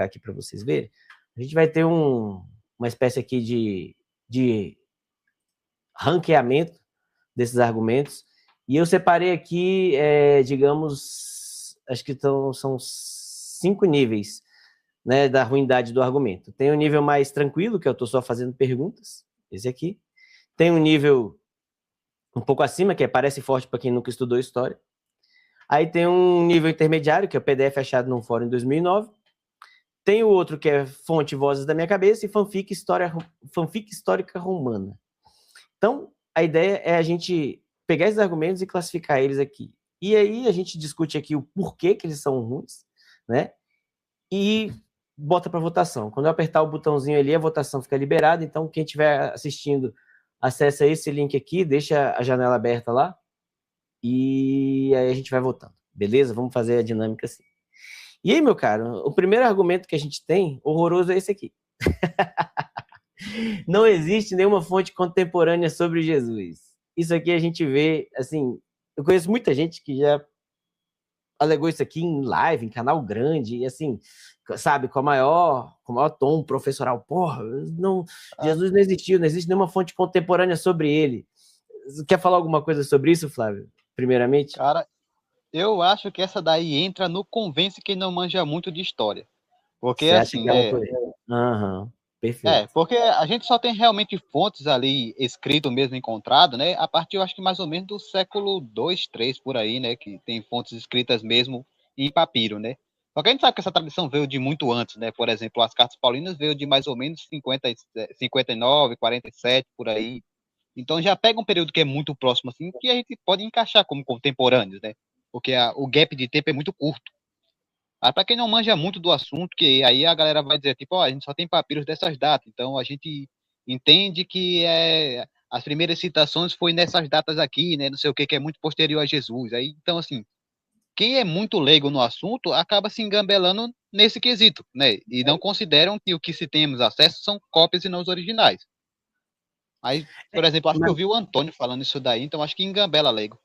colocar aqui para vocês verem. A gente vai ter uma espécie aqui de ranqueamento desses argumentos. E eu separei aqui, digamos, acho que são 5 níveis, né, da ruindade do argumento. Tem um nível mais tranquilo, que eu estou só fazendo perguntas, esse aqui. Tem um nível um pouco acima, que parece forte para quem nunca estudou história. Aí tem um nível intermediário, que é o PDF achado num fórum em 2009. Tem o outro, que é fonte Vozes da Minha Cabeça, e fanfic histórica romana. Então, a ideia é a gente pegar esses argumentos e classificar eles aqui. E aí a gente discute aqui o porquê que eles são ruins, né? E bota para votação. Quando eu apertar o botãozinho ali, a votação fica liberada. Então, quem estiver assistindo, acessa esse link aqui, deixa a janela aberta lá, e aí a gente vai votando. Beleza? Vamos fazer a dinâmica assim. E aí, meu caro, o primeiro argumento que a gente tem, horroroso, é esse aqui. Não existe nenhuma fonte contemporânea sobre Jesus. Isso aqui a gente vê, assim, eu conheço muita gente que já alegou isso aqui em live, em canal grande, e assim, sabe, com o maior tom professoral. Porra, não, Jesus não existiu, não existe nenhuma fonte contemporânea sobre ele. Quer falar alguma coisa sobre isso, Flávio? Primeiramente? Cara, eu acho que essa daí entra no convence quem não manja muito de história. Porque Você acha assim, que é uma coisa... Aham, perfeito. porque a gente só tem realmente fontes ali escrito mesmo encontrado, né? A partir, eu acho que mais ou menos do século 2, 3 por aí, né? Que tem fontes escritas mesmo em papiro, né? Só que a gente sabe que essa tradição veio de muito antes, né? Por exemplo, as cartas paulinas veio de mais ou menos 59, 47, por aí. Então já pega um período que é muito próximo, assim, que a gente pode encaixar como contemporâneos, né? Porque o gap de tempo é muito curto. Aí, para quem não manja muito do assunto, que aí a galera vai dizer, tipo, a gente só tem papiros dessas datas, então a gente entende que as primeiras citações foi nessas datas aqui, né, não sei o que é muito posterior a Jesus. Aí, então, assim, quem é muito leigo no assunto acaba se engambelando nesse quesito, né, e não consideram que o que se temos acesso são cópias e não os originais. Aí, por exemplo, acho que eu vi o Antônio falando isso daí, então acho que engambela leigo.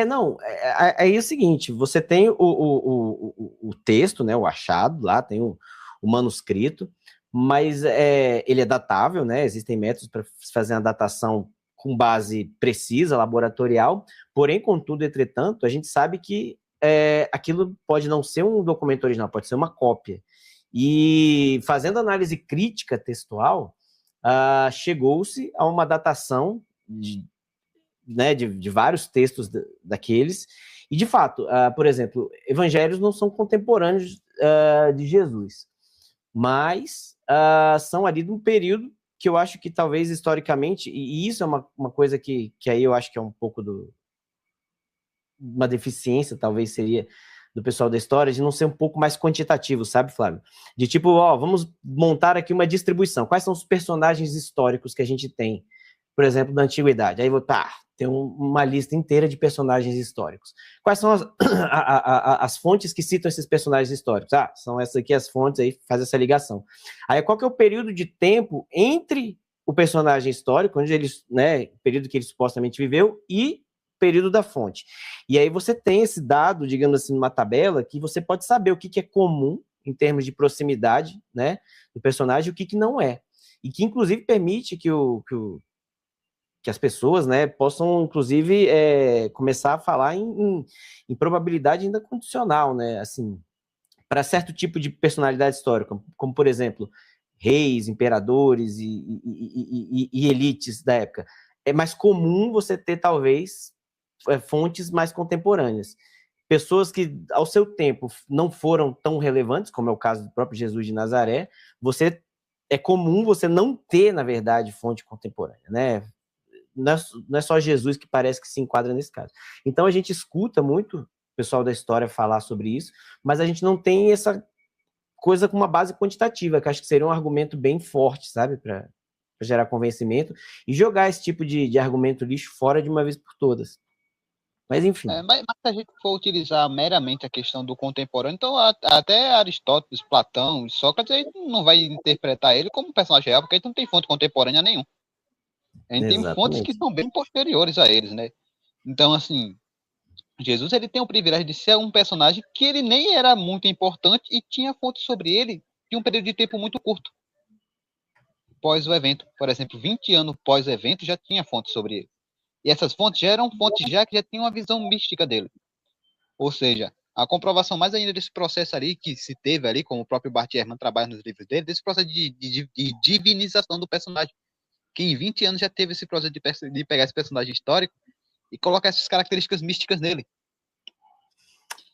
Não, aí é o seguinte, você tem o texto, né, o achado lá, tem o manuscrito, mas ele é datável, né, existem métodos para fazer uma datação com base precisa, laboratorial, porém, contudo, entretanto, a gente sabe que aquilo pode não ser um documento original, pode ser uma cópia. E fazendo análise crítica textual, chegou-se a uma datação né, de vários textos daqueles, e de fato, por exemplo, evangelhos não são contemporâneos de Jesus, mas são ali de um período que eu acho que talvez historicamente, e isso é uma coisa que aí eu acho que é um pouco uma deficiência, talvez seria do pessoal da história, de não ser um pouco mais quantitativo, sabe, Flávio? De tipo, vamos montar aqui uma distribuição. Quais são os personagens históricos que a gente tem, por exemplo, da antiguidade? Aí tem uma lista inteira de personagens históricos. Quais são as fontes que citam esses personagens históricos? São essas aqui as fontes, aí faz essa ligação. Aí qual que é o período de tempo entre o personagem histórico, onde ele, né, o período que ele supostamente viveu, e período da fonte. E aí você tem esse dado, digamos assim, numa tabela, que você pode saber o que é comum em termos de proximidade, né, do personagem, e o que não é. E que, inclusive, permite que as pessoas, né, possam, inclusive, começar a falar em probabilidade ainda condicional, né, assim, para certo tipo de personalidade histórica, como, por exemplo, reis, imperadores e elites da época. É mais comum você ter, talvez, fontes mais contemporâneas. Pessoas que, ao seu tempo, não foram tão relevantes, como é o caso do próprio Jesus de Nazaré, é comum você não ter, na verdade, fonte contemporânea, né? Não é só Jesus que parece que se enquadra nesse caso. Então, a gente escuta muito o pessoal da história falar sobre isso, mas a gente não tem essa coisa com uma base quantitativa, que acho que seria um argumento bem forte, sabe, para gerar convencimento e jogar esse tipo de argumento lixo fora de uma vez por todas. Mas, enfim. Mas se a gente for utilizar meramente a questão do contemporâneo, então até Aristóteles, Platão, Sócrates, a gente não vai interpretar ele como personagem real, porque a gente não tem fonte contemporânea nenhuma. A gente tem fontes que são bem posteriores a eles, né? Então, assim, Jesus ele tem o privilégio de ser um personagem que ele nem era muito importante e tinha fontes sobre ele em um período de tempo muito curto. Pós o evento, por exemplo, 20 anos pós o evento, já tinha fontes sobre ele. E essas fontes já eram fontes que já tinham uma visão mística dele. Ou seja, a comprovação mais ainda desse processo ali que se teve ali, como o próprio Bart Ehrman trabalha nos livros dele, desse processo de divinização do personagem, que em 20 anos já teve esse processo de pegar esse personagem histórico e colocar essas características místicas nele.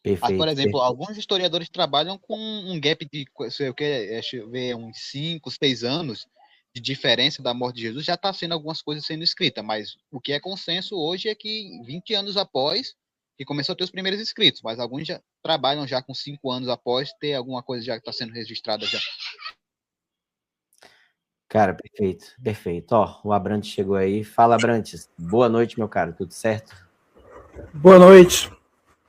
Perfeito, Por exemplo, perfeito. alguns historiadores trabalham com um gap de, sei o que, deixa eu ver, uns 5, 6 anos de diferença da morte de Jesus, já está sendo algumas coisas sendo escritas, mas o que é consenso hoje é que 20 anos após, que começou a ter os primeiros escritos, mas alguns já trabalham já com 5 anos após ter alguma coisa já que está sendo registrada já. Cara, perfeito, perfeito. Ó, o Abrantes chegou aí. Fala, Abrantes. Boa noite, meu caro. Tudo certo? Boa noite.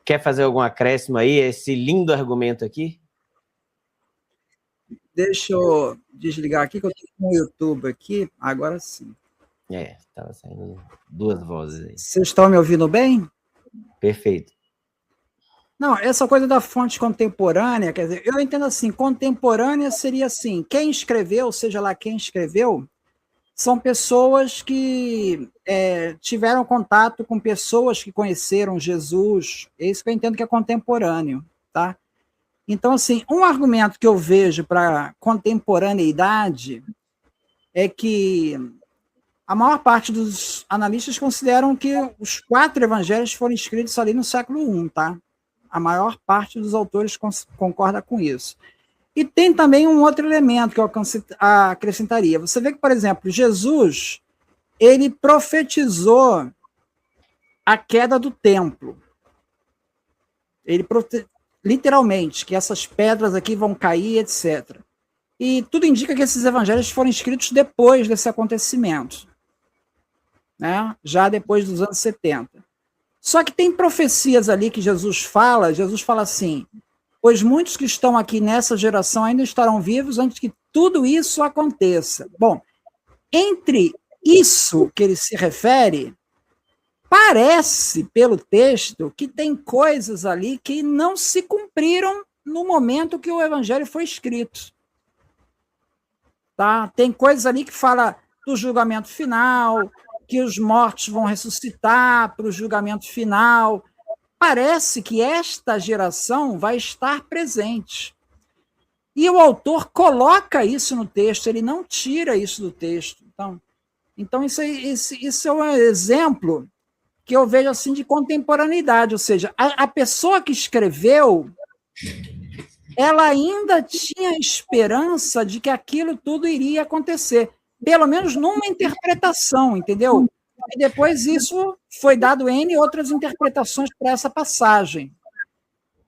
Quer fazer algum acréscimo aí a esse lindo argumento aqui? Deixa eu desligar aqui, que eu estou com o YouTube aqui. Agora sim. Estava saindo duas vozes aí. Vocês estão me ouvindo bem? Perfeito. Não, essa coisa da fonte contemporânea, quer dizer, eu entendo assim, contemporânea seria assim, quem escreveu, seja lá quem escreveu, são pessoas que tiveram contato com pessoas que conheceram Jesus, é isso que eu entendo que é contemporâneo, tá? Então, assim, um argumento que eu vejo para contemporaneidade é que a maior parte dos analistas consideram que os 4 evangelhos foram escritos ali no século I, tá? A maior parte dos autores concorda com isso. E tem também um outro elemento que eu acrescentaria. Você vê que, por exemplo, Jesus, ele profetizou a queda do templo. Ele literalmente, que essas pedras aqui vão cair, etc. E tudo indica que esses evangelhos foram escritos depois desse acontecimento, né? Já depois dos anos 70. Só que tem profecias ali que Jesus fala assim, pois muitos que estão aqui nessa geração ainda estarão vivos antes que tudo isso aconteça. Bom, entre isso que ele se refere, parece, pelo texto, que tem coisas ali que não se cumpriram no momento que o evangelho foi escrito. Tá? Tem coisas ali que fala do julgamento final, que os mortos vão ressuscitar para o julgamento final. Parece que esta geração vai estar presente. E o autor coloca isso no texto, ele não tira isso do texto. Então isso é um exemplo que eu vejo assim de contemporaneidade, ou seja, a pessoa que escreveu, ela ainda tinha esperança de que aquilo tudo iria acontecer, pelo menos numa interpretação, entendeu? E depois isso foi dado N outras interpretações para essa passagem.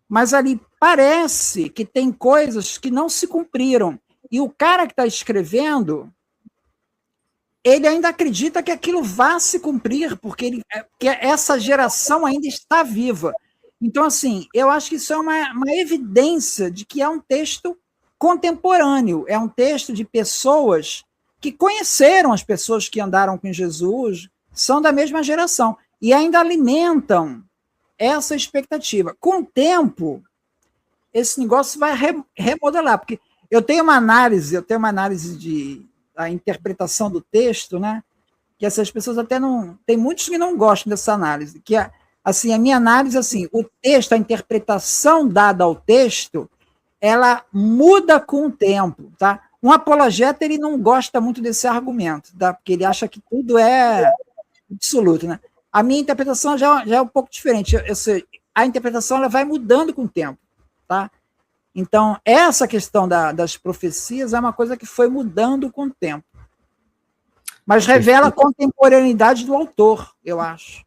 Mas ali parece que tem coisas que não se cumpriram. E o cara que está escrevendo, ele ainda acredita que aquilo vá se cumprir, porque essa geração ainda está viva. Então, assim, eu acho que isso é uma evidência de que é um texto contemporâneo, é um texto de pessoas que conheceram as pessoas que andaram com Jesus, são da mesma geração, e ainda alimentam essa expectativa. Com o tempo, esse negócio vai remodelar, porque eu tenho uma análise da interpretação do texto, né? Que essas pessoas até não... Tem muitos que não gostam dessa análise, que assim, a minha análise, assim, o texto, a interpretação dada ao texto, ela muda com o tempo, tá? Um apologeta, ele não gosta muito desse argumento, tá? Porque ele acha que tudo é absoluto, né? A minha interpretação já é um pouco diferente. A interpretação ela vai mudando com o tempo, tá? Então, essa questão das profecias é uma coisa que foi mudando com o tempo. Mas revela a contemporaneidade do autor, eu acho.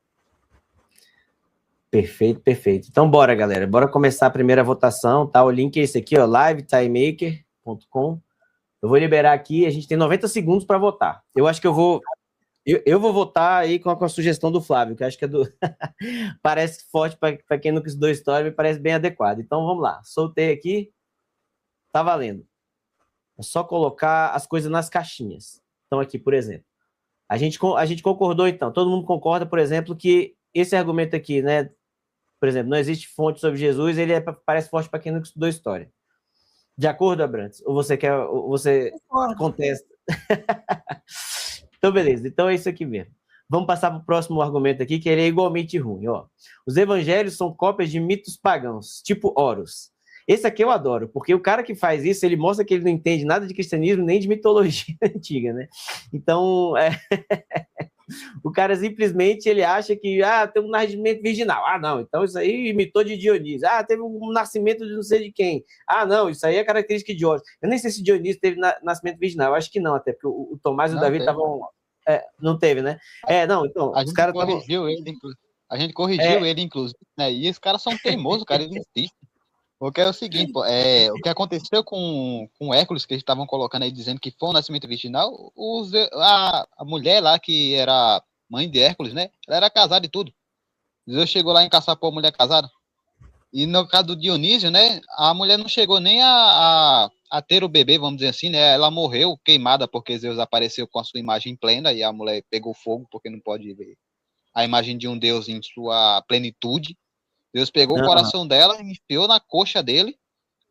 Perfeito, perfeito. Então, bora, galera. Bora começar a primeira votação, tá? O link é esse aqui, ó, livetimaker.com. Eu vou liberar aqui, a gente tem 90 segundos para votar. Eu acho que eu vou votar aí com a sugestão do Flávio, que eu acho que é do... parece forte para quem nunca estudou história, me parece bem adequado. Então, vamos lá. Soltei aqui. Tá valendo. É só colocar as coisas nas caixinhas. Então, aqui, por exemplo. A gente concordou, então. Todo mundo concorda, por exemplo, que esse argumento aqui, né, Por exemplo, não existe fonte sobre Jesus, ele parece forte para quem nunca estudou história. De acordo, Abrantes? Ou você contesta? Então, beleza. Então é isso aqui mesmo. Vamos passar para o próximo argumento aqui, que ele é igualmente ruim. Ó. Os evangelhos são cópias de mitos pagãos, tipo Horus. Esse aqui eu adoro, porque o cara que faz isso, ele mostra que ele não entende nada de cristianismo, nem de mitologia antiga, né? Então, o cara simplesmente ele acha que tem um nascimento virginal. Não, então isso aí imitou de Dionísio. Teve um nascimento de não sei de quem. Não, isso aí é característica de Horus. Eu nem sei se Dionísio teve nascimento virginal, eu acho que não, até porque o Tomás e o Davi estavam... não teve, né? Não, então, os caras corrigiu ele, a gente corrigiu ele, inclusive, né? E esses caras são teimosos, cara, eles insistem. Porque é o seguinte, pô, o que aconteceu com Hércules, que eles estavam colocando aí, dizendo que foi um nascimento virginal, a mulher lá, que era mãe de Hércules, né? Ela era casada e tudo. Zeus chegou lá em caçar por mulher casada. E no caso do Dionísio, né? A mulher não chegou nem a ter o bebê, vamos dizer assim, né? Ela morreu queimada porque Zeus apareceu com a sua imagem plena e a mulher pegou fogo porque não pode ver a imagem de um deus em sua plenitude. Deus pegou o coração dela, enfiou na coxa dele,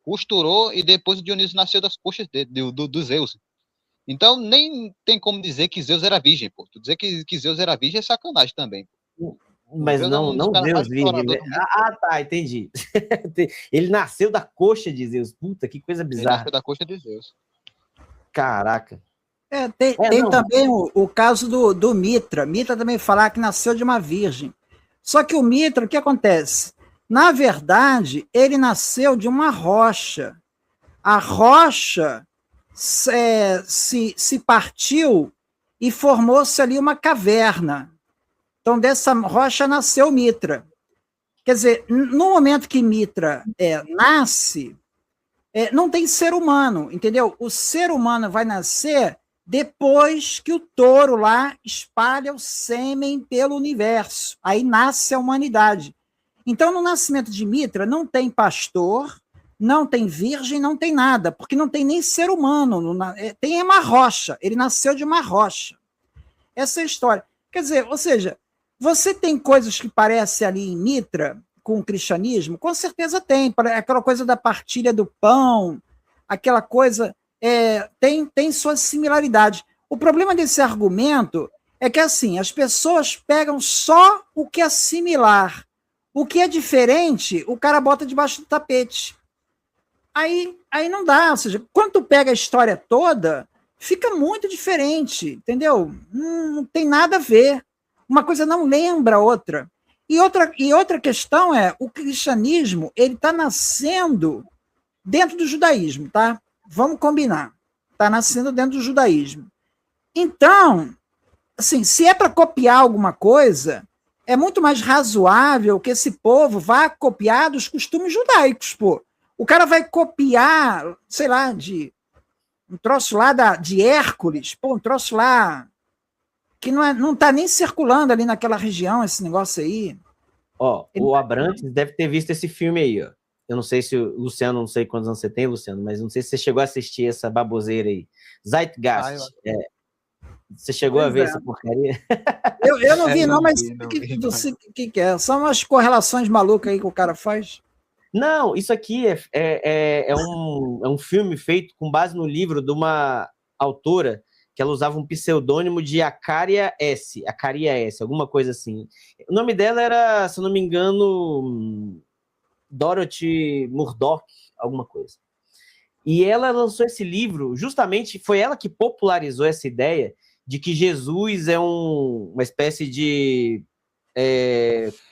costurou, e depois o Dionísio nasceu das coxas do Zeus. Então, nem tem como dizer que Zeus era virgem, pô. Tu dizer que Zeus era virgem é sacanagem também. Mas não Zeus virgem. Tá, entendi. Ele nasceu da coxa de Zeus. Puta, que coisa bizarra. Ele nasceu da coxa de Zeus. Caraca. Tem também o caso do Mitra. Mitra também falar que nasceu de uma virgem. Só que o Mitra, o que acontece? Na verdade, ele nasceu de uma rocha. A rocha se partiu e formou-se ali uma caverna. Então, dessa rocha nasceu Mitra. Quer dizer, no momento que Mitra nasce, não tem ser humano, entendeu? O ser humano vai nascer depois que o touro lá espalha o sêmen pelo universo. Aí nasce a humanidade. Então, no nascimento de Mitra, não tem pastor, não tem virgem, não tem nada, porque não tem nem ser humano. Tem uma rocha. Ele nasceu de uma rocha. Essa é a história. Quer dizer, ou seja, você tem coisas que parecem ali em Mitra, com o cristianismo? Com certeza tem. Aquela coisa da partilha do pão, aquela coisa... tem suas similaridades. O problema desse argumento é que, assim, as pessoas pegam só o que é similar. O que é diferente, o cara bota debaixo do tapete. Aí não dá. Ou seja, quando tu pega a história toda, fica muito diferente, entendeu? Não tem nada a ver. Uma coisa não lembra a outra. E outra questão o cristianismo, ele está nascendo dentro do judaísmo, tá? Vamos combinar. Está nascendo dentro do judaísmo. Então, assim, se é para copiar alguma coisa, é muito mais razoável que esse povo vá copiar dos costumes judaicos, pô. O cara vai copiar, sei lá, de um troço lá de Hércules, pô, um troço lá que não está nem circulando ali naquela região, esse negócio aí. O Abrantes deve ter visto esse filme aí, ó. Eu não sei se o Luciano, não sei quantos anos você tem, Luciano, mas não sei se você chegou a assistir essa baboseira aí. Zeitgeist. Você chegou a ver essa porcaria? Eu não vi, não, mas o que é? São umas correlações malucas aí que o cara faz? Não, isso aqui é um filme feito com base no livro de uma autora que ela usava um pseudônimo de Acaria S, alguma coisa assim. O nome dela era, se eu não me engano... Dorothy Murdoch, alguma coisa. E ela lançou esse livro, justamente, foi ela que popularizou essa ideia de que Jesus é uma espécie de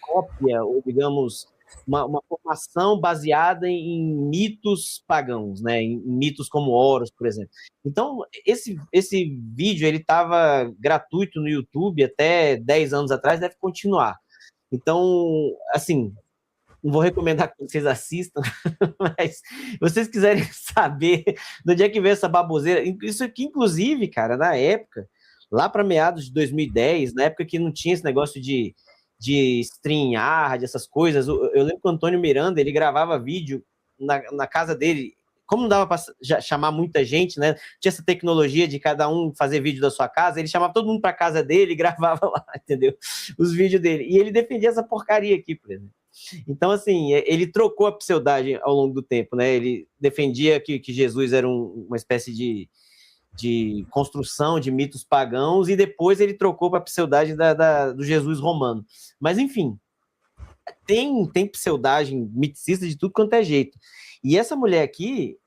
cópia, ou digamos, uma formação baseada em mitos pagãos, né? Em mitos como Horus, por exemplo. Então, esse vídeo ele estava gratuito no YouTube até 10 anos atrás, deve continuar. Então, assim... Não vou recomendar que vocês assistam, mas se vocês quiserem saber de onde é que veio essa baboseira, isso aqui, inclusive, cara, na época, lá para meados de 2010, na época que não tinha esse negócio de StreamYard, essas coisas, eu lembro que o Antônio Miranda, ele gravava vídeo na casa dele, como não dava para chamar muita gente, né? Tinha essa tecnologia de cada um fazer vídeo da sua casa, ele chamava todo mundo para casa dele e gravava lá, entendeu? Os vídeos dele. E ele defendia essa porcaria aqui, por exemplo. Então, assim, ele trocou a pseudagem ao longo do tempo, né? Ele defendia que Jesus era uma espécie de construção de mitos pagãos, e depois ele trocou para a pseudagem do Jesus romano. Mas, enfim, tem pseudagem miticista de tudo quanto é jeito. E essa mulher aqui,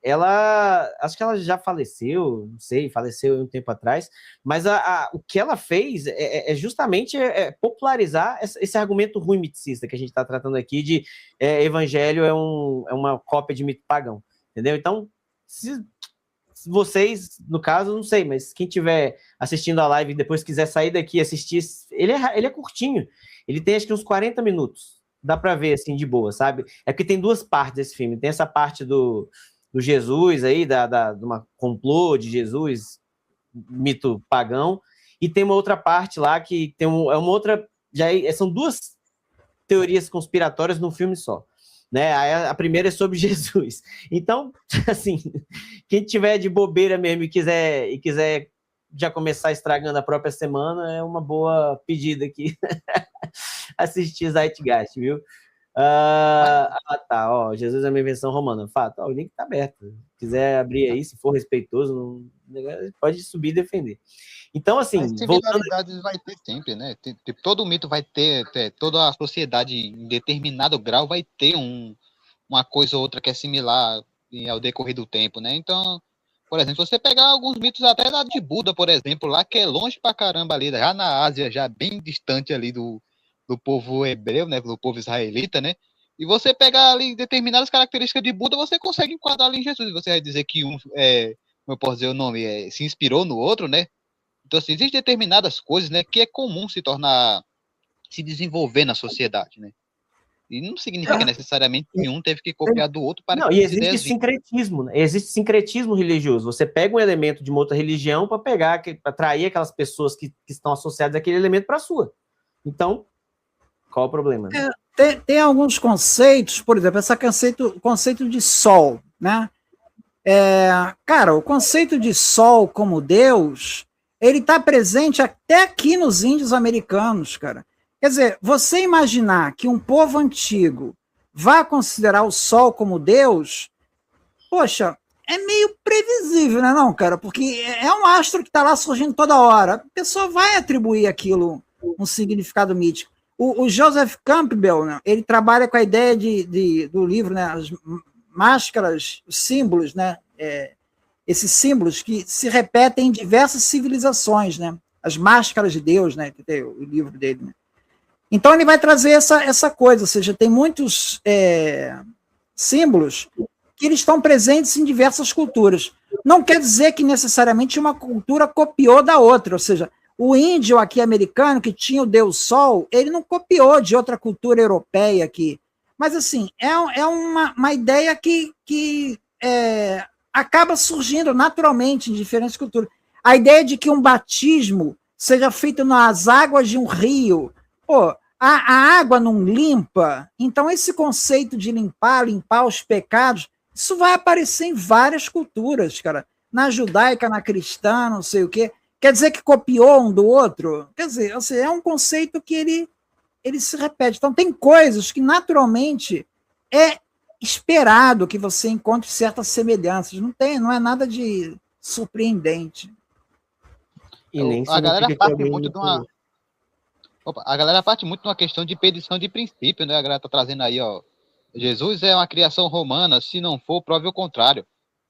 acho que ela já faleceu, não sei, faleceu um tempo atrás, mas o que ela fez é justamente popularizar esse argumento ruim miticista que a gente está tratando aqui de evangelho é uma cópia de mito pagão, entendeu? Então, se vocês, no caso, não sei, mas quem estiver assistindo a live e depois quiser sair daqui e assistir, ele é curtinho, ele tem acho que uns 40 minutos, dá para ver assim de boa, sabe? É porque tem duas partes desse filme, tem essa parte do Jesus aí, de uma complô de Jesus, mito pagão, e tem uma outra parte lá que tem uma outra, são duas teorias conspiratórias num filme só. Né? A primeira é sobre Jesus. Então, assim, quem tiver de bobeira mesmo e quiser já começar estragando a própria semana, é uma boa pedida aqui. Assistir Zeitgeist, viu? Tá, ó, Jesus é uma invenção romana. Fato, ó, o link tá aberto. Se quiser abrir aí, se for respeitoso, pode subir e defender. Então, assim, as similaridades vai ter sempre, né? Todo mito vai ter, toda a sociedade em determinado grau vai ter uma coisa ou outra que é similar ao decorrer do tempo, né? Então, por exemplo, se você pegar alguns mitos até lá de Buda, por exemplo, lá que é longe pra caramba ali, já na Ásia, já bem distante ali do povo hebreu, né? Do povo israelita, né? E você pegar ali determinadas características de Buda, você consegue enquadrar ali em Jesus. Você vai dizer que como eu posso dizer o nome, se inspirou no outro, né? Então, assim, existem determinadas coisas, né, que é comum se desenvolver na sociedade, né? E não significa necessariamente que um teve que copiar do outro para que e existe sincretismo, né? Existe sincretismo religioso. Você pega um elemento de uma outra religião para atrair aquelas pessoas que estão associadas àquele elemento para a sua. Então, qual o problema? Né? Tem alguns conceitos, por exemplo, conceito de sol, né? Cara, o conceito de sol como Deus, ele está presente até aqui nos índios americanos, cara. Quer dizer, você imaginar que um povo antigo vá considerar o sol como Deus, poxa, é meio previsível, né, não, cara? Porque é um astro que está lá surgindo toda hora. A pessoa vai atribuir aquilo um significado mítico. O Joseph Campbell, né, ele trabalha com a ideia do livro, né, as máscaras, os símbolos, né? Esses símbolos que se repetem em diversas civilizações, né? As máscaras de Deus, né? Que tem o livro dele, né? Então ele vai trazer essa coisa, ou seja, tem muitos símbolos que eles estão presentes em diversas culturas. Não quer dizer que necessariamente uma cultura copiou da outra, ou seja, o índio aqui americano, que tinha o Deus Sol, ele não copiou de outra cultura europeia aqui. Mas, assim, é uma ideia que acaba surgindo naturalmente em diferentes culturas. A ideia de que um batismo seja feito nas águas de um rio. Pô, a água não limpa, então esse conceito de limpar os pecados, isso vai aparecer em várias culturas, cara. Na judaica, na cristã, não sei o quê. Quer dizer que copiou um do outro? Quer dizer, é um conceito que ele se repete. Então, tem coisas que, naturalmente, é esperado que você encontre certas semelhanças. Não é nada de surpreendente. E nem a galera parte muito de uma... a galera parte muito de uma questão de petição de princípio, né? A galera tá trazendo aí, ó, Jesus é uma criação romana, se não for, prove o contrário.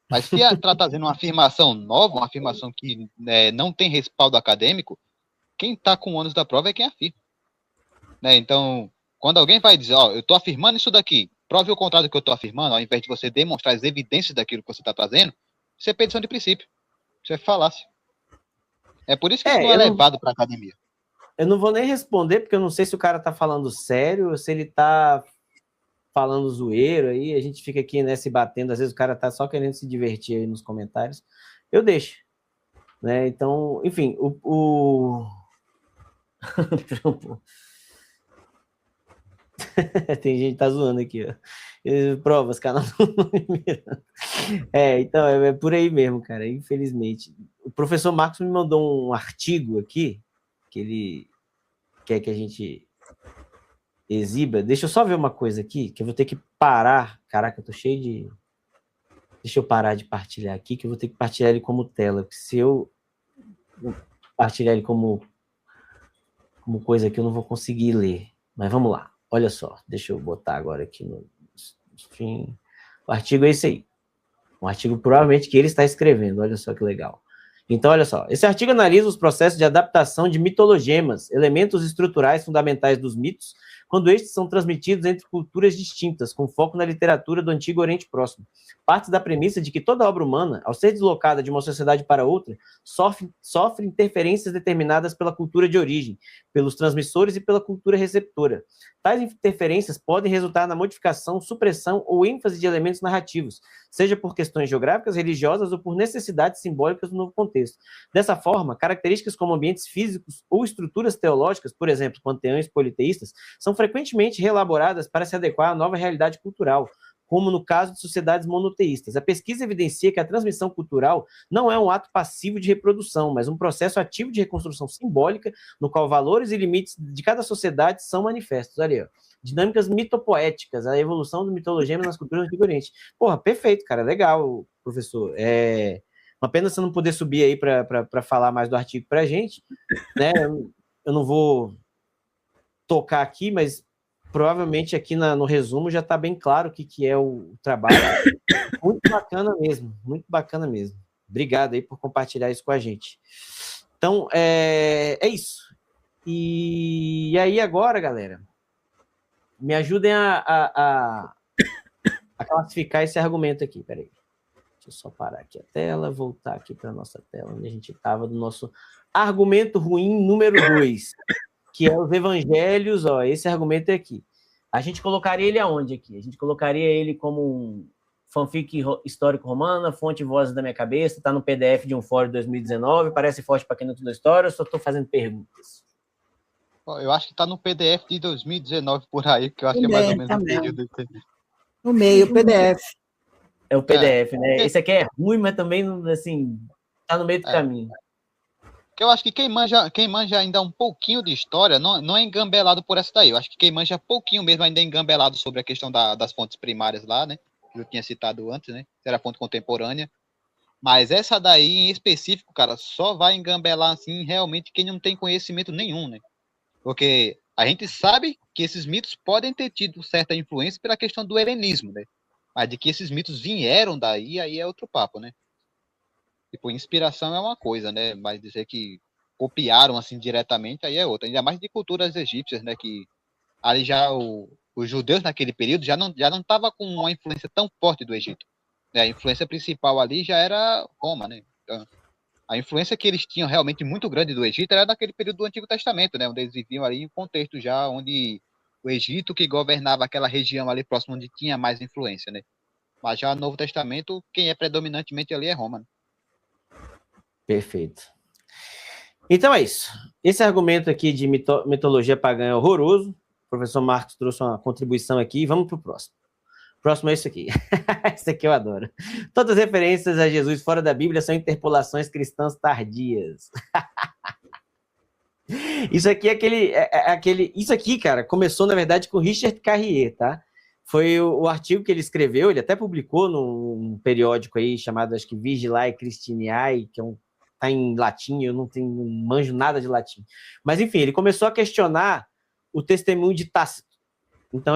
Mas se está trazendo uma afirmação nova, uma afirmação que não tem respaldo acadêmico, quem está com o ônus da prova é quem afirma. Né? Então, quando alguém vai dizer, ó, eu estou afirmando isso daqui, prove o contrário do que eu estou afirmando, ao invés de você demonstrar as evidências daquilo que você está trazendo, isso é petição de princípio. Isso é falácia. É por isso que isso não é levado para a academia. Eu não vou nem responder, porque eu não sei se o cara está falando sério ou se ele está falando zoeiro aí, a gente fica aqui, né, se batendo, às vezes o cara tá só querendo se divertir aí nos comentários, eu deixo, né, então, enfim, tem gente que tá zoando aqui, ó, provas, canal então, é por aí mesmo, cara, infelizmente. O professor Marcos me mandou um artigo aqui, que ele quer que a gente exiba. Deixa eu só ver uma coisa aqui, que eu vou ter que parar. Caraca, eu tô cheio de... Deixa eu parar de partilhar aqui, que eu vou ter que partilhar ele como tela. Porque se eu partilhar ele como coisa aqui, eu não vou conseguir ler. Mas vamos lá. Olha só. Deixa eu botar agora aqui no fim. O artigo é esse aí. Um artigo provavelmente que ele está escrevendo. Olha só que legal. Então, olha só. Esse artigo analisa os processos de adaptação de mitologemas, elementos estruturais fundamentais dos mitos, quando estes são transmitidos entre culturas distintas, com foco na literatura do Antigo Oriente Próximo. Parte da premissa de que toda obra humana, ao ser deslocada de uma sociedade para outra, sofre interferências determinadas pela cultura de origem, pelos transmissores e pela cultura receptora. Tais interferências podem resultar na modificação, supressão ou ênfase de elementos narrativos, seja por questões geográficas, religiosas ou por necessidades simbólicas do novo contexto. Dessa forma, características como ambientes físicos ou estruturas teológicas, por exemplo, panteões politeístas, são frequentemente reelaboradas para se adequar à nova realidade cultural, como no caso de sociedades monoteístas. A pesquisa evidencia que a transmissão cultural não é um ato passivo de reprodução, mas um processo ativo de reconstrução simbólica, no qual valores e limites de cada sociedade são manifestos. Olha aí, ó. Dinâmicas mitopoéticas, a evolução do mitologema nas culturas do Antigo Oriente. Porra, perfeito, cara, legal, professor. Uma pena você não poder subir aí para falar mais do artigo para a gente, né? Eu não vou tocar aqui, mas provavelmente aqui no resumo já está bem claro o que é o trabalho. Muito bacana mesmo, muito bacana mesmo. Obrigado aí por compartilhar isso com a gente. Então, é isso. E aí agora, galera, me ajudem a classificar esse argumento aqui. Peraí. Deixa eu só parar aqui a tela, voltar aqui para a nossa tela, onde a gente estava, do nosso argumento ruim número 2, que é os evangelhos. Ó, esse argumento é aqui. A gente colocaria ele aonde aqui? A gente colocaria ele como um fanfic histórico romana, fonte Vozes da Minha Cabeça, está no PDF de um fórum de 2019, parece forte para quem não estudou história, eu só estou fazendo perguntas. Eu acho que está no PDF de 2019 por aí, que eu acho que é mais ou menos o período. No meio, o PDF. É o PDF, né? Esse aqui é ruim, mas também, assim, tá no meio do caminho. Eu acho que quem manja ainda um pouquinho de história não é engambelado por essa daí. Eu acho que quem manja pouquinho mesmo ainda é engambelado sobre a questão das fontes primárias lá, né? Que eu tinha citado antes, né? Era a fonte contemporânea. Mas essa daí, em específico, cara, só vai engambelar, assim, realmente quem não tem conhecimento nenhum, né? Porque a gente sabe que esses mitos podem ter tido certa influência pela questão do helenismo, né? Mas de que esses mitos vieram daí, aí é outro papo, né? Tipo, inspiração é uma coisa, né? Mas dizer que copiaram, assim, diretamente, aí é outra. Ainda mais de culturas egípcias, né? Que ali já os judeus naquele período já não estavam com uma influência tão forte do Egito. Né? A influência principal ali já era Roma, né? Então, a influência que eles tinham realmente muito grande do Egito era naquele período do Antigo Testamento, né? Onde eles viviam ali em contexto já onde o Egito que governava aquela região ali próximo onde tinha mais influência, né? Mas já no Novo Testamento, quem é predominantemente ali é Roma, né? Perfeito. Então é isso. Esse argumento aqui de mitologia pagã é horroroso. O professor Marcos trouxe uma contribuição aqui. Vamos para o próximo. O próximo é esse aqui. Esse aqui eu adoro. Todas as referências a Jesus fora da Bíblia são interpolações cristãs tardias. Isso aqui é aquele... Isso aqui, cara, começou, na verdade, com Richard Carrier, tá? Foi o artigo que ele escreveu, ele até publicou num periódico aí chamado, acho que Vigilae Christianae, que tá em latim, eu não manjo nada de latim. Mas, enfim, ele começou a questionar o testemunho de Tácito. Então,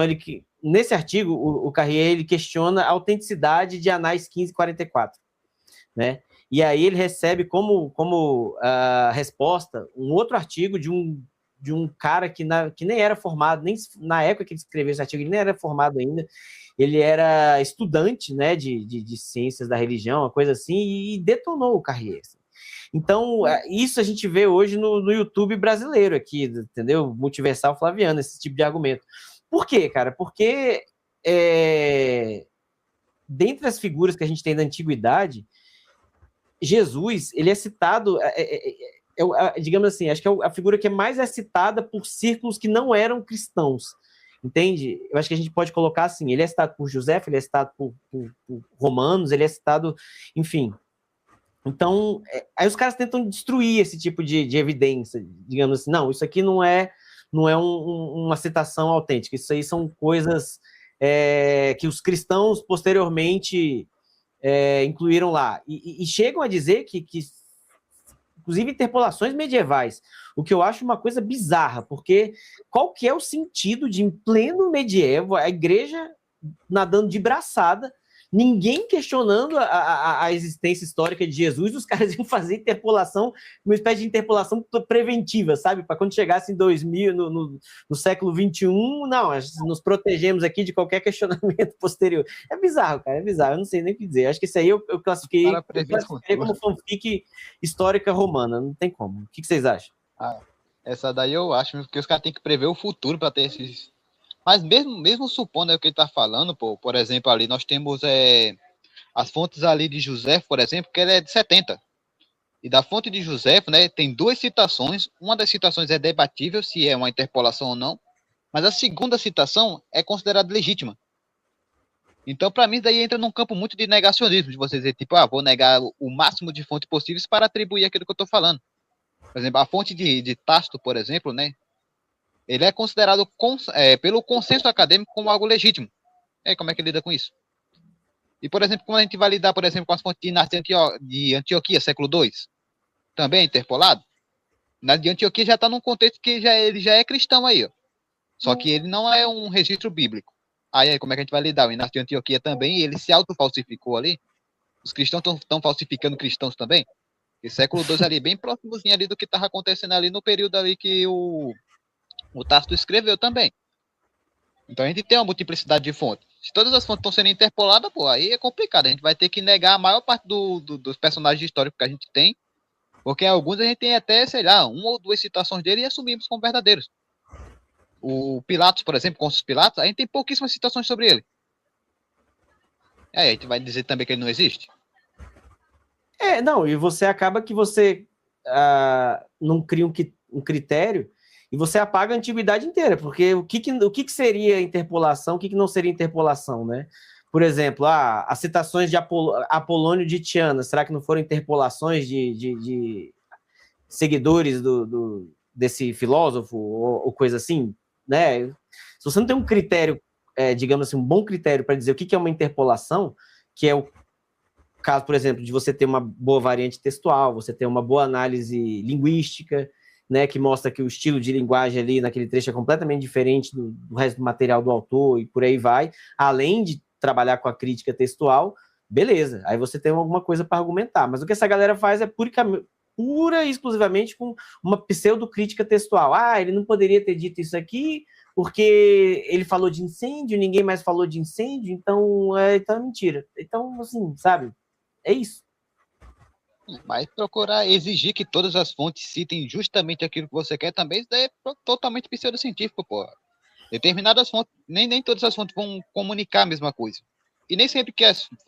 nesse artigo, o Carrier, ele questiona a autenticidade de Anais 1544, né? E aí ele recebe como resposta um outro artigo de um cara que nem era formado, nem na época que ele escreveu esse artigo, ele nem era formado ainda, ele era estudante, né, de ciências da religião, uma coisa assim, e detonou o Carrier. Assim. Então, isso a gente vê hoje no YouTube brasileiro aqui, entendeu? Multiversal Flaviano, esse tipo de argumento. Por quê, cara? Porque dentre as figuras que a gente tem da antiguidade, Jesus, ele é citado, digamos assim, acho que é a figura que mais é citada por círculos que não eram cristãos, entende? Eu acho que a gente pode colocar assim, ele é citado por José, ele é citado por romanos, ele é citado, enfim. Então, aí os caras tentam destruir esse tipo de evidência, digamos assim, não, isso aqui não é não é uma citação autêntica. Isso aí são coisas que os cristãos posteriormente incluíram lá. E chegam a dizer que inclusive interpolações medievais, o que eu acho uma coisa bizarra, porque qual que é o sentido de, em pleno medievo, a igreja nadando de braçada, ninguém questionando a existência histórica de Jesus, os caras iam fazer interpolação, uma espécie de interpolação preventiva, sabe? Para quando chegasse em 2000, no século XXI, não, nos protegemos aqui de qualquer questionamento posterior. É bizarro, cara, é bizarro, eu não sei nem o que dizer. Acho que isso aí eu classifiquei como fanfic histórica romana, não tem como. O que vocês acham? Essa daí eu acho que os caras têm que prever o futuro para ter esses... Mas mesmo supondo o que ele está falando, por exemplo, ali nós temos as fontes ali de José, por exemplo, que ele é de 70. E da fonte de José, né, tem 2 citações. Uma das citações é debatível se é uma interpolação ou não, mas a segunda citação é considerada legítima. Então, para mim, daí entra num campo muito de negacionismo, de você dizer, tipo, vou negar o máximo de fontes possíveis para atribuir aquilo que eu estou falando. Por exemplo, a fonte de Tácito, por exemplo, né, ele é considerado pelo consenso acadêmico como algo legítimo. Como é que lida com isso? E, por exemplo, quando a gente vai lidar, por exemplo, com as fontes de Antioquia, século II, também interpolado, na de Antioquia já está num contexto que ele já é cristão aí, ó. Só que ele não é um registro bíblico. Aí como é que a gente vai lidar? O Inácio de Antioquia também, ele se autofalsificou ali. Os cristãos estão falsificando cristãos também. E século II ali, bem próximozinho ali do que estava acontecendo ali no período ali que o Tácito escreveu também. Então a gente tem uma multiplicidade de fontes. Se todas as fontes estão sendo interpoladas, aí é complicado. A gente vai ter que negar a maior parte dos personagens históricos que a gente tem, porque alguns a gente tem até, sei lá, 1 ou 2 citações dele e assumimos como verdadeiros. O Pilatos, por exemplo, Pôncio Pilatos, a gente tem pouquíssimas citações sobre ele. Aí a gente vai dizer também que ele não existe? Não, e você acaba que você não cria um critério e você apaga a antiguidade inteira, porque o que seria interpolação, o que não seria interpolação, né? Por exemplo, as citações de Apolônio de Tiana, será que não foram interpolações de seguidores desse filósofo ou coisa assim, né? Se você não tem um critério, digamos assim, um bom critério para dizer o que é uma interpolação, que é o caso, por exemplo, de você ter uma boa variante textual, você ter uma boa análise linguística, né, que mostra que o estilo de linguagem ali naquele trecho é completamente diferente do resto do material do autor e por aí vai, além de trabalhar com a crítica textual, beleza, aí você tem alguma coisa para argumentar, mas o que essa galera faz é pura e exclusivamente com uma pseudocrítica textual. Ele não poderia ter dito isso aqui porque ele falou de incêndio, ninguém mais falou de incêndio, então é mentira. Então, assim, sabe, é isso. Mas procurar exigir que todas as fontes citem justamente aquilo que você quer também, isso daí é totalmente pseudocientífico, pô. Determinadas fontes, nem todas as fontes vão comunicar a mesma coisa. E nem sempre que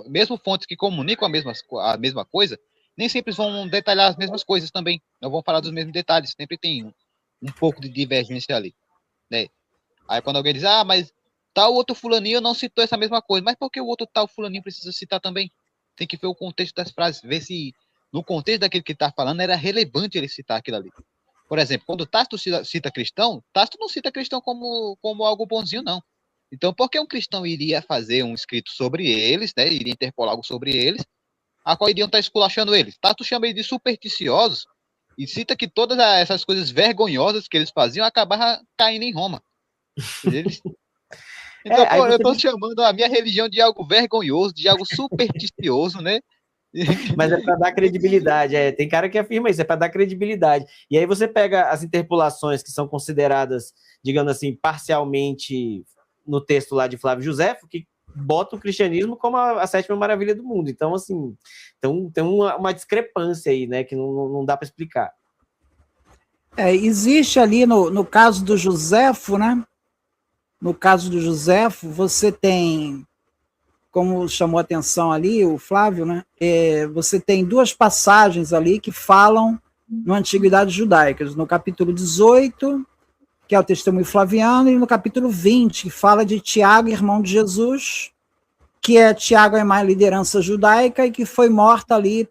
mesmo fontes que comunicam a mesma coisa, nem sempre vão detalhar as mesmas coisas também. Não vão falar dos mesmos detalhes. Sempre tem um pouco de divergência ali, né? Aí quando alguém diz, mas tal outro fulaninho não citou essa mesma coisa. Mas por que o outro tal fulaninho precisa citar também? Tem que ver o contexto das frases, ver se no contexto daquele que está falando era relevante ele citar aquilo ali. Por exemplo, quando Tácito cita cristão, Tácito não cita cristão como algo bonzinho, não. Então, por que um cristão iria fazer um escrito sobre eles, né? Iria interpolar algo sobre eles, a qual iriam estar esculachando eles? Tácito chama eles de supersticiosos e cita que todas essas coisas vergonhosas que eles faziam acabavam caindo em Roma. Então, eu estou chamando a minha religião de algo vergonhoso, de algo supersticioso, né? Mas é para dar credibilidade, tem cara que afirma isso, é para dar credibilidade. E aí você pega as interpolações que são consideradas, digamos assim, parcialmente no texto lá de Flávio Josefo, que bota o cristianismo como a 7ª maravilha do mundo. Então, assim, tem uma discrepância aí, né, que não dá para explicar. Existe ali, no caso do Josefo, né? No caso do Josefo, você tem, como chamou a atenção ali o Flávio, né? Você tem 2 passagens ali que falam na Antiguidade Judaica, no capítulo 18, que é o testemunho flaviano, e no capítulo 20, que fala de Tiago, irmão de Jesus, que Tiago é uma liderança judaica e que foi morta ali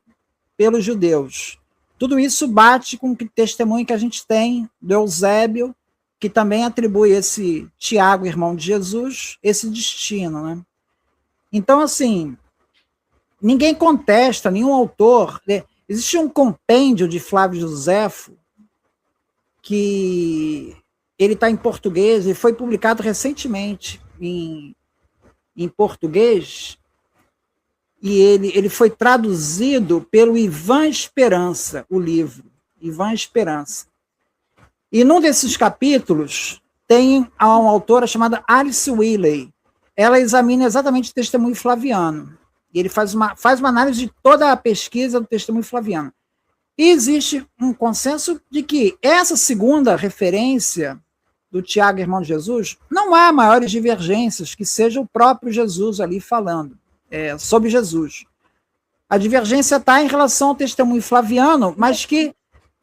pelos judeus. Tudo isso bate com o testemunho que a gente tem do Eusébio, que também atribui esse Tiago, irmão de Jesus, esse destino, né? Então, assim, ninguém contesta, nenhum autor. Existe um compêndio de Flávio Josefo, que ele está em português e foi publicado recentemente em português, e ele foi traduzido pelo Ivan Esperança, o livro, Ivan Esperança. E num desses capítulos tem uma autora chamada Alice Willey. Ela examina exatamente o testemunho flaviano. E ele faz uma análise de toda a pesquisa do testemunho flaviano. E existe um consenso de que essa segunda referência do Tiago, irmão de Jesus, não há maiores divergências que seja o próprio Jesus ali falando sobre Jesus. A divergência está em relação ao testemunho flaviano, mas que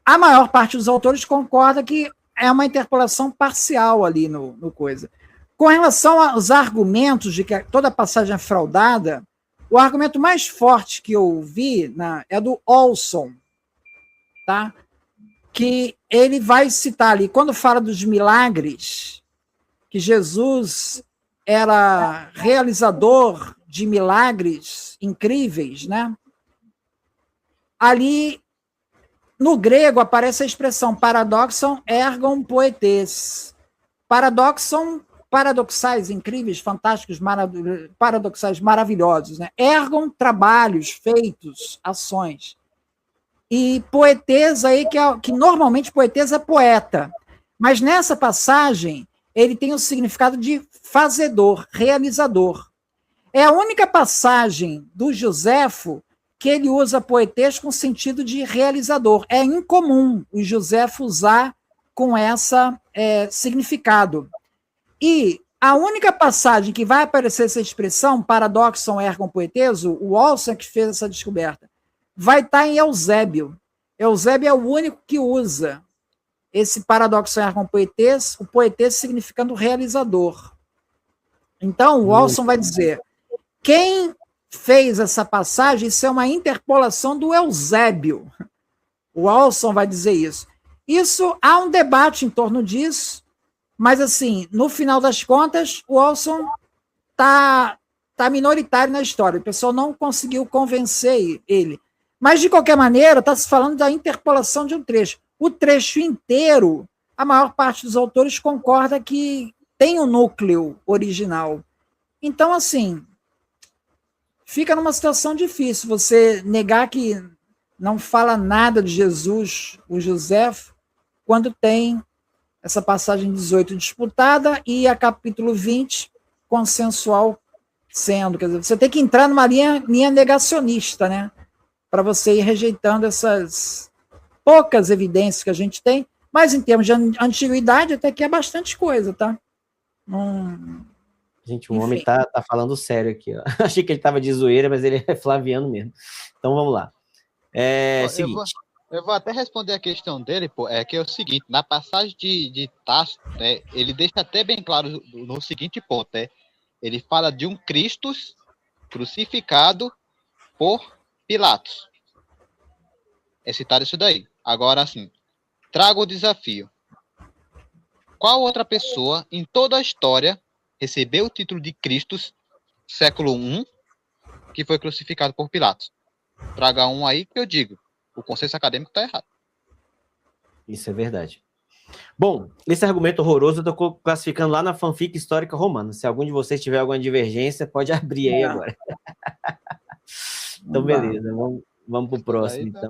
a maior parte dos autores concorda que é uma interpolação parcial ali no coisa. Com relação aos argumentos de que toda passagem é fraudada, o argumento mais forte que eu vi é do Olson, tá? Que ele vai citar ali, quando fala dos milagres, que Jesus era realizador de milagres incríveis, né? Ali, no grego, aparece a expressão paradoxon ergon poetes. Paradoxais incríveis, fantásticos, paradoxais maravilhosos, né? Ergon, trabalhos, feitos, ações. E poetesa aí, que normalmente poetesa é poeta. Mas nessa passagem, ele tem o significado de fazedor, realizador. É a única passagem do Josefo que ele usa poetês com sentido de realizador. É incomum o Josefo usar com esse significado. E a única passagem que vai aparecer essa expressão, paradoxon ergon poeteso, o Olson que fez essa descoberta, vai estar em Eusébio. Eusébio é o único que usa esse paradoxon ergon poetes, o poetes significando realizador. Então, o Olson vai dizer, quem fez essa passagem, isso é uma interpolação do Eusébio. O Olson vai dizer isso. Há um debate em torno disso, mas, assim, no final das contas, o Olson está minoritário na história. O pessoal não conseguiu convencer ele. Mas, de qualquer maneira, está se falando da interpolação de um trecho. O trecho inteiro, a maior parte dos autores concorda que tem um núcleo original. Então, assim, fica numa situação difícil você negar que não fala nada de Jesus, o Josefo, quando tem essa passagem 18 disputada e a capítulo 20 consensual sendo. Quer dizer, você tem que entrar numa linha negacionista, né? Para você ir rejeitando essas poucas evidências que a gente tem, mas em termos de antiguidade até que é bastante coisa, tá? Gente, o homem tá falando sério aqui, ó. Achei que ele tava de zoeira, mas ele é flaviano mesmo. Então vamos lá. Seguinte. Eu vou até responder a questão dele, pô, que é o seguinte, na passagem de Tácito, né, ele deixa até bem claro no seguinte ponto, né? Ele fala de um Cristo crucificado por Pilatos. É citado isso daí. Agora, assim, trago o desafio. Qual outra pessoa em toda a história recebeu o título de Cristo, século I, que foi crucificado por Pilatos? Traga um aí que eu digo. O consenso acadêmico está errado. Isso é verdade. Bom, esse argumento horroroso eu estou classificando lá na fanfic histórica romana. Se algum de vocês tiver alguma divergência, pode abrir aí agora. Então, beleza. Vamos para o próximo, então.